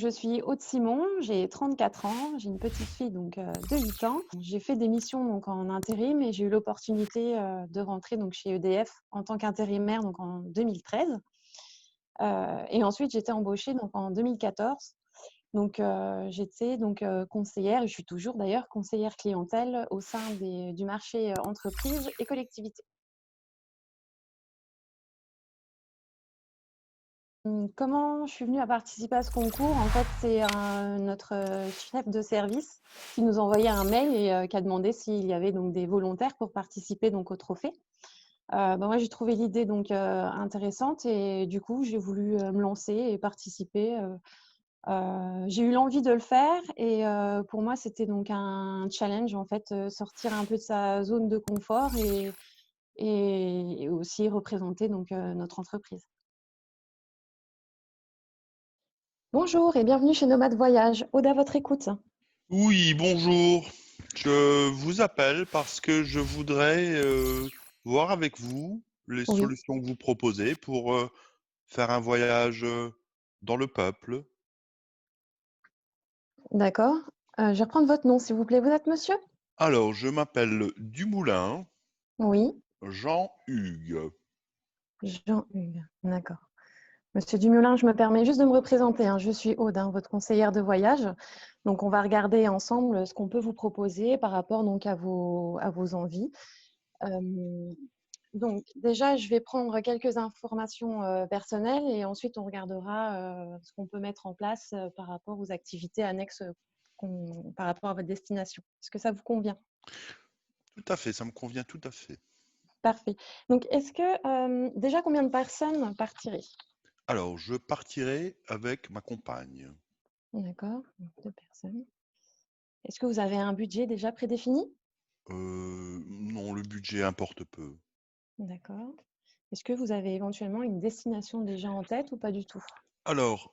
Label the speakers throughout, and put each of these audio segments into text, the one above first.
Speaker 1: je suis Aude Simon, j'ai 34 ans, j'ai une petite fille de 8 ans. J'ai fait des missions en intérim et j'ai eu l'opportunité de rentrer chez EDF en tant qu'intérimaire en 2013. Et ensuite, j'étais embauchée en 2014. J'étais conseillère, et je suis toujours d'ailleurs conseillère clientèle au sein du marché entreprise et collectivité. Comment je suis venue à participer à ce concours? En fait, c'est notre chef de service qui nous envoyait un mail et qui a demandé s'il y avait des volontaires pour participer au trophée. Moi, j'ai trouvé l'idée intéressante et du coup, j'ai voulu me lancer et participer. J'ai eu l'envie de le faire et pour moi, c'était un challenge en fait, sortir un peu de sa zone de confort et aussi représenter notre entreprise. Bonjour et bienvenue chez Nomade Voyage. Aude à votre écoute.
Speaker 2: Oui, bonjour. Je vous appelle parce que je voudrais voir avec vous les
Speaker 1: Oui,
Speaker 2: solutions que vous proposez pour faire un voyage dans le peuple.
Speaker 1: d'accord. Je vais reprendre votre nom, s'il vous plaît. Vous êtes monsieur?
Speaker 2: Alors, je m'appelle Dumoulin
Speaker 1: Oui,
Speaker 2: Jean-Hugues.
Speaker 1: Jean-Hugues. D'accord. Monsieur Dumoulin, je me permets juste de me représenter, hein. Je suis Aude, votre conseillère de voyage. Donc, on va regarder ensemble ce qu'on peut vous proposer par rapport à vos envies. Euh, Déjà, je vais prendre quelques informations personnelles et ensuite, on regardera ce qu'on peut mettre en place par rapport aux activités annexes par rapport à votre destination. Est-ce que ça vous convient?
Speaker 2: Tout à fait, ça me convient tout à fait.
Speaker 1: Parfait. Donc, est-ce que déjà, combien de personnes partiraient?
Speaker 2: Alors, je partirai avec ma compagne.
Speaker 1: D'accord, donc 2 personnes. Est-ce que vous avez un budget déjà prédéfini?
Speaker 2: Non, le budget importe peu.
Speaker 1: D'accord. Est-ce que vous avez éventuellement une destination déjà en tête ou pas du tout?
Speaker 2: Alors,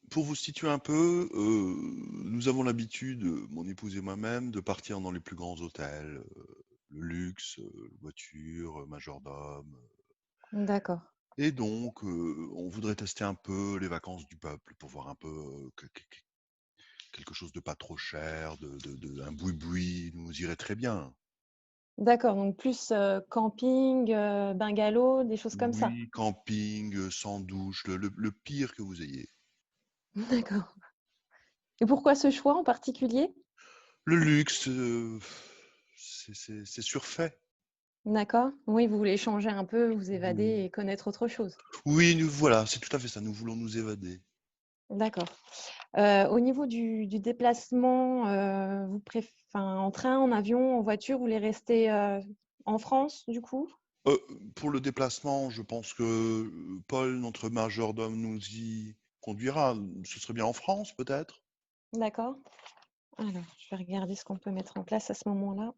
Speaker 2: pour vous situer un peu, nous avons l'habitude, mon épouse et moi-même, de partir dans les plus grands hôtels, le luxe, voiture, majordome.
Speaker 1: D'accord.
Speaker 2: Et donc, on voudrait tester un peu les vacances du peuple pour voir un peu quelque chose de pas trop cher, un boui-boui nous irait très bien.
Speaker 1: D'accord, donc plus camping, bungalow, des choses comme ça?
Speaker 2: Oui, camping, sans douche, le pire que vous ayez.
Speaker 1: D'accord. Et pourquoi ce choix en particulier?
Speaker 2: Le luxe, c'est surfait.
Speaker 1: D'accord. Oui, vous voulez changer un peu, vous évader
Speaker 2: Oui.
Speaker 1: et connaître autre chose.
Speaker 2: Oui, voilà, c'est tout à fait ça. Nous voulons nous évader.
Speaker 1: D'accord. Au niveau du déplacement, enfin, en train, en avion, en voiture, vous voulez rester en France, du coup?
Speaker 2: Euh, pour le déplacement, je pense que Paul, notre majordome, nous y conduira. Ce serait bien en France, peut-être?
Speaker 1: D'accord. Alors, je vais regarder ce qu'on peut mettre en place à ce moment-là.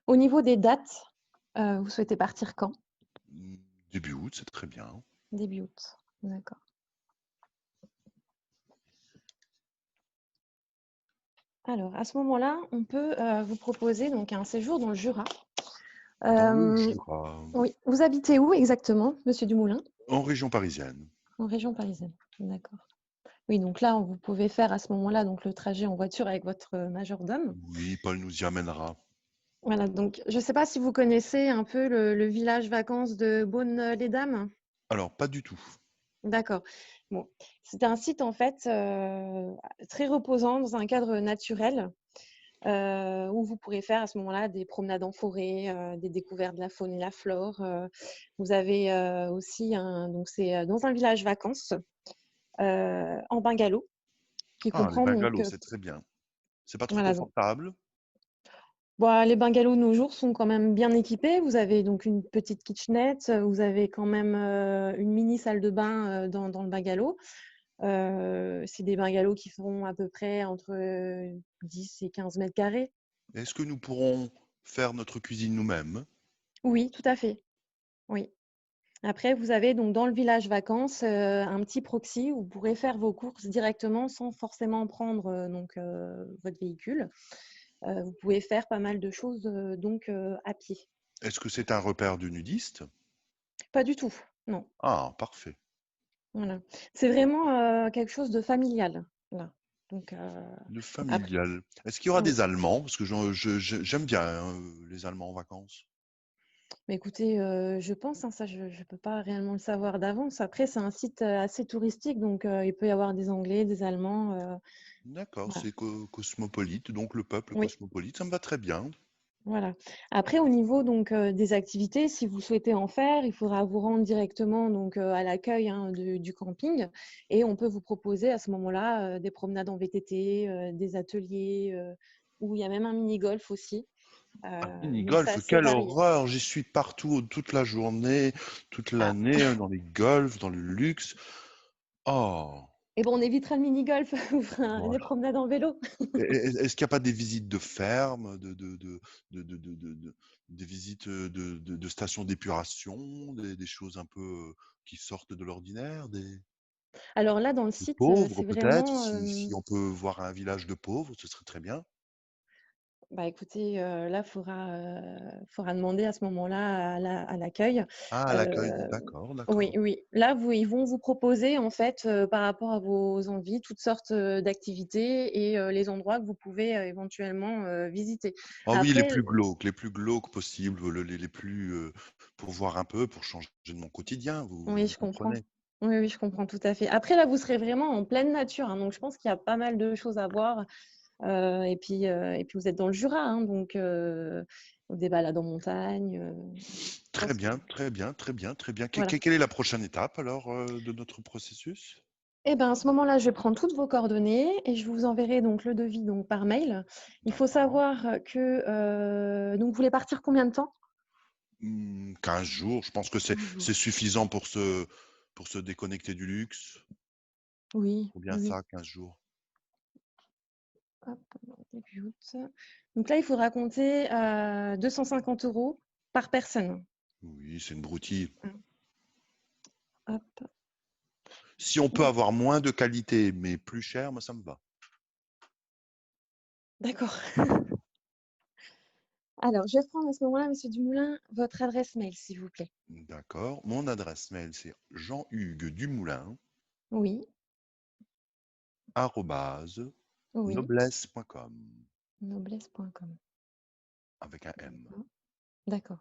Speaker 1: Au niveau des dates, vous souhaitez partir quand?
Speaker 2: Début août, c'est très bien.
Speaker 1: Début août. D'accord. Alors, à ce moment-là, on peut vous proposer un séjour dans le Jura.
Speaker 2: Dans le
Speaker 1: Euh,
Speaker 2: Jura,
Speaker 1: oui. Vous habitez où exactement, Monsieur Dumoulin?
Speaker 2: en région parisienne.
Speaker 1: En région parisienne. D'accord. Oui, donc là, vous pouvez faire à ce moment-là le trajet en voiture avec votre majordome.
Speaker 2: Oui, Paul nous y amènera.
Speaker 1: Voilà, donc je ne sais pas si vous connaissez un peu le village vacances de Beaune-les-Dames.
Speaker 2: Alors, pas du tout.
Speaker 1: D'accord. Bon, c'est un site en fait très reposant dans un cadre naturel où vous pourrez faire à ce moment-là des promenades en forêt, des découvertes de la faune et la flore. Vous avez aussi c'est dans un village vacances en bungalow qui
Speaker 2: Ah, les
Speaker 1: comprend
Speaker 2: bungalows, c'est très bien. C'est pas trop
Speaker 1: voilà.
Speaker 2: confortable.
Speaker 1: Bon, les bungalows de nos jours sont quand même bien équipés. Vous avez donc une petite kitchenette, vous avez quand même une mini salle de bain dans le bungalow. C'est des bungalows qui feront à peu près entre 10 et 15 mètres carrés.
Speaker 2: Est-ce que nous pourrons faire notre cuisine nous-mêmes?
Speaker 1: Oui, tout à fait. Oui. Après, vous avez donc dans le village vacances un petit proxy où vous pourrez faire vos courses directement sans forcément prendre votre véhicule. Vous pouvez faire pas mal de choses à pied.
Speaker 2: Est-ce que c'est un repère de nudistes?
Speaker 1: Pas du tout, non.
Speaker 2: Ah, parfait.
Speaker 1: Voilà. C'est vraiment, quelque chose de familial, là. Donc
Speaker 2: De
Speaker 1: après
Speaker 2: familial. Est-ce qu'il y aura
Speaker 1: oui.
Speaker 2: des Allemands? Parce que j'aime bien les Allemands en vacances.
Speaker 1: Mais écoutez, je pense, hein, ça je peux pas réellement le savoir d'avance. Après, c'est un site, assez touristique, donc il peut y avoir des Anglais, des Allemands,
Speaker 2: D'accord,
Speaker 1: voilà.
Speaker 2: c'est cosmopolite, donc le peuple
Speaker 1: Oui,
Speaker 2: cosmopolite, ça me va très bien.
Speaker 1: voilà. Après au niveau donc des activités, si vous souhaitez en faire, il faudra vous rendre directement donc à l'accueil, hein, du camping et on peut vous proposer à ce moment-là, des promenades en VTT, des ateliers, où il y a même un mini-golf aussi,
Speaker 2: Un
Speaker 1: donc c'est
Speaker 2: mini-golf,
Speaker 1: assez
Speaker 2: quelle
Speaker 1: varié.
Speaker 2: horreur! J'y suis partout, toute la journée, toute
Speaker 1: Ah
Speaker 2: l'année, dans les golfs, dans le luxe. Oh,
Speaker 1: et bon, on évitera le mini-golf, on fera des
Speaker 2: voilà.
Speaker 1: promenades en vélo.
Speaker 2: Est-ce qu'il n'y a pas des visites de ferme, des visites de stations d'épuration, des choses un peu qui sortent de l'ordinaire,
Speaker 1: Alors là, dans le
Speaker 2: des
Speaker 1: site,
Speaker 2: pauvres
Speaker 1: c'est
Speaker 2: peut-être?
Speaker 1: vraiment,
Speaker 2: Si on peut voir un village de pauvres, ce serait très bien.
Speaker 1: bah, écoutez, là, faudra demander à ce moment-là à l'accueil.
Speaker 2: Ah, à l'accueil,
Speaker 1: Heu,
Speaker 2: d'accord,
Speaker 1: oui,
Speaker 2: d'accord.
Speaker 1: oui. Là, ils vont vous proposer, en fait, par rapport à vos envies, toutes sortes, d'activités et les endroits que vous pouvez, éventuellement, visiter.
Speaker 2: Ah oui,
Speaker 1: Après
Speaker 2: les plus glauques possibles, les plus, pour voir un peu, pour changer de mon quotidien,
Speaker 1: oui,
Speaker 2: vous
Speaker 1: je comprends.
Speaker 2: comprenez?
Speaker 1: Oui, oui, je comprends tout à fait. Après, là, vous serez vraiment en pleine nature, hein, donc je pense qu'il y a pas mal de choses à voir. Et puis vous êtes dans le Jura, hein, donc des balades en montagne, je
Speaker 2: Très
Speaker 1: pense que
Speaker 2: bien, très bien, très bien, très bien.
Speaker 1: voilà.
Speaker 2: Quelle est la prochaine étape alors, de notre processus?
Speaker 1: Et ben, à ce moment-là, je vais prendre toutes vos coordonnées et je vous enverrai donc le devis donc par mail. Il faut
Speaker 2: D'accord.
Speaker 1: savoir que, donc vous voulez partir combien de temps?
Speaker 2: 15 jours, je pense que
Speaker 1: 15
Speaker 2: c'est
Speaker 1: jours.
Speaker 2: suffisant pour se déconnecter du luxe.
Speaker 1: Oui,
Speaker 2: Ou bien
Speaker 1: oui, oui.
Speaker 2: ça, 15 jours.
Speaker 1: Hop, début août. Donc là, il faudra compter, 250 € par personne.
Speaker 2: Oui, c'est une broutille.
Speaker 1: Hein. Hop,
Speaker 2: Si on peut avoir moins de qualité, mais plus cher, moi ça me va.
Speaker 1: d'accord. Alors, je vais prendre à ce moment-là, monsieur Dumoulin, votre adresse mail, s'il vous plaît.
Speaker 2: D'accord. Mon adresse mail, c'est jean-hugues dumoulin,
Speaker 1: Oui,
Speaker 2: arrobase,
Speaker 1: oui,
Speaker 2: noblesse.com,
Speaker 1: noblesse.com.
Speaker 2: avec un M.
Speaker 1: D'accord. D'accord.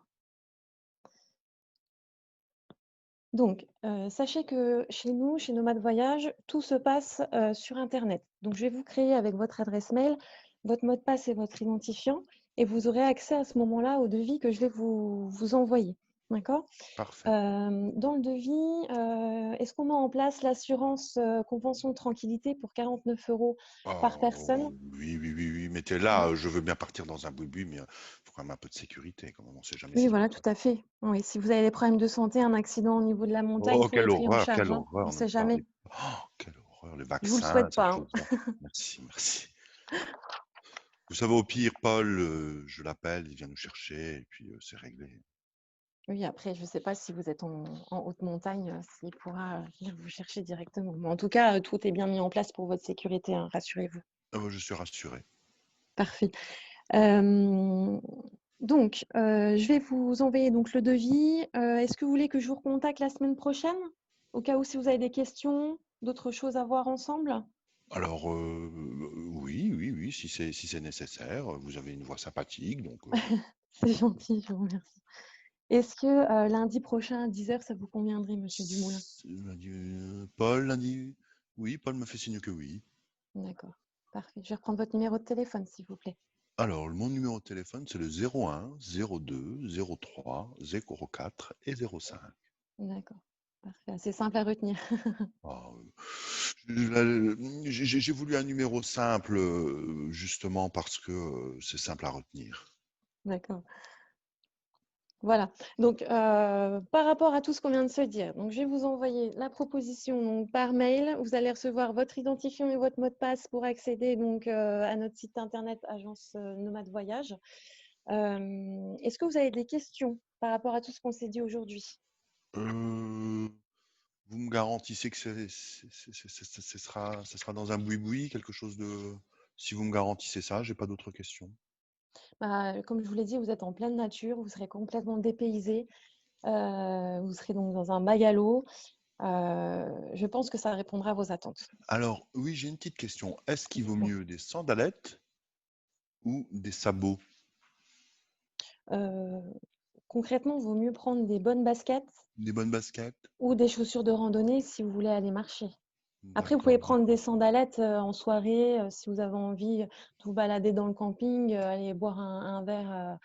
Speaker 1: Donc, sachez que chez nous, chez Nomade Voyage, tout se passe, sur internet. Donc je vais vous créer avec votre adresse mail, votre mot de passe et votre identifiant et vous aurez accès à ce moment-là au devis que je vais vous envoyer. D'accord?
Speaker 2: Parfait.
Speaker 1: Dans le devis, est-ce qu'on met en place l'assurance, convention de tranquillité pour 49 € par personne?
Speaker 2: Oui, oui, oui, oui. Mettez là,
Speaker 1: Oui.
Speaker 2: je veux bien partir dans un boui-boui, mais il faut quand même un peu de sécurité, quand même. On ne sait jamais
Speaker 1: Oui,
Speaker 2: ce qui se
Speaker 1: voilà, tout
Speaker 2: passe.
Speaker 1: à fait. Oui, si vous avez des problèmes de santé, un accident au niveau de la montagne, il
Speaker 2: Oh,
Speaker 1: faut être pris en charge,
Speaker 2: quelle
Speaker 1: hein. On
Speaker 2: horreur,
Speaker 1: ne
Speaker 2: ne me
Speaker 1: sait
Speaker 2: parlez
Speaker 1: jamais.
Speaker 2: pas. Oh, quelle horreur, les
Speaker 1: Je vous le
Speaker 2: vaccins,
Speaker 1: souhaite
Speaker 2: ces
Speaker 1: pas, hein.
Speaker 2: choses-là. Merci, merci. Vous savez, au pire, Paul, je l'appelle, il vient nous chercher, et puis c'est réglé.
Speaker 1: Oui, après, je ne sais pas si vous êtes en haute montagne, s'il pourra venir vous chercher directement. Mais en tout cas, tout est bien mis en place pour votre sécurité, hein, rassurez-vous.
Speaker 2: Je suis rassuré.
Speaker 1: Parfait. Hem, donc, je vais vous envoyer donc le devis. Est-ce que vous voulez que je vous recontacte la semaine prochaine? Au cas où si vous avez des questions, d'autres choses à voir ensemble?
Speaker 2: Alors, oui, oui, oui, si c'est nécessaire, vous avez une voix sympathique, donc
Speaker 1: C'est gentil, je vous remercie. Est-ce que, lundi prochain à 10 heures, ça vous conviendrait, monsieur Dumoulin?
Speaker 2: lundi, Paul, lundi? Oui, Paul me fait signe que oui.
Speaker 1: D'accord, parfait. Je vais reprendre votre numéro de téléphone, s'il vous plaît.
Speaker 2: Alors, mon numéro de téléphone, c'est le 01 02 03 04 et 05.
Speaker 1: D'accord, parfait. C'est simple à retenir.
Speaker 2: Ah, j'ai voulu un numéro simple, justement parce que c'est simple à retenir.
Speaker 1: D'accord. Voilà. Donc, par rapport à tout ce qu'on vient de se dire, donc je vais vous envoyer la proposition donc, par mail. Vous allez recevoir votre identifiant et votre mot de passe pour accéder donc, à notre site internet agence Nomade Voyage. Est-ce que vous avez des questions par rapport à tout ce qu'on s'est dit aujourd'hui?
Speaker 2: Euh, Vous me garantissez que ce sera dans un boui-boui, quelque chose de... Si vous me garantissez ça, j'ai pas d'autres questions.
Speaker 1: Bah, comme je vous l'ai dit, vous êtes en pleine nature, vous serez complètement dépaysé. Vous serez donc dans un bungalow. Je pense que ça répondra à vos attentes.
Speaker 2: Alors, oui, j'ai une petite question. Est-ce qu'il vaut
Speaker 1: Dites-moi.
Speaker 2: mieux des sandalettes ou des sabots?
Speaker 1: Heu, Concrètement, il vaut mieux prendre des bonnes baskets
Speaker 2: Des bonnes baskets?
Speaker 1: ou des chaussures de randonnée si vous voulez aller marcher. Après, vous pouvez
Speaker 2: D'accord,
Speaker 1: prendre des
Speaker 2: d'accord.
Speaker 1: sandalettes, en soirée, si vous avez envie de vous balader dans le camping, aller boire un verre,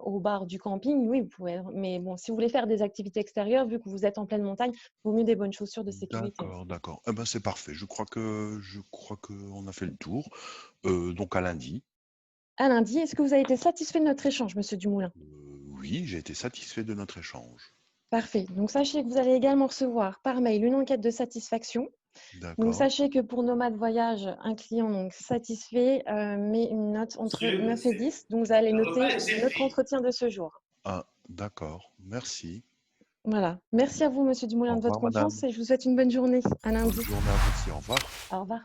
Speaker 1: au bar du camping, oui, vous pouvez. Mais bon, si vous voulez faire des activités extérieures, vu que vous êtes en pleine montagne, il vaut mieux des bonnes chaussures de sécurité.
Speaker 2: D'accord, d'accord. Eh ben, c'est parfait. Je crois qu'on a fait le tour. Donc à lundi.
Speaker 1: À lundi, est-ce que vous avez été satisfait de notre échange, monsieur Dumoulin?
Speaker 2: Oui, j'ai été satisfait de notre échange.
Speaker 1: Parfait. Donc sachez que vous allez également recevoir par mail une enquête de satisfaction. Donc
Speaker 2: D'accord.
Speaker 1: sachez que pour Nomade Voyage, un client donc satisfait, met une note entre
Speaker 3: Monsieur,
Speaker 1: 9 et 10. Donc vous allez
Speaker 3: le repas
Speaker 1: noter
Speaker 3: est
Speaker 1: notre
Speaker 3: servi.
Speaker 1: entretien de ce jour.
Speaker 2: Ah, d'accord. Merci.
Speaker 1: Voilà. Merci à vous, monsieur
Speaker 2: Au
Speaker 1: Dumoulin, de votre
Speaker 2: revoir, madame.
Speaker 1: confiance et je vous souhaite une bonne journée. À
Speaker 2: Bonne
Speaker 1: lundi.
Speaker 2: journée à vous aussi. Au revoir.
Speaker 1: Au revoir.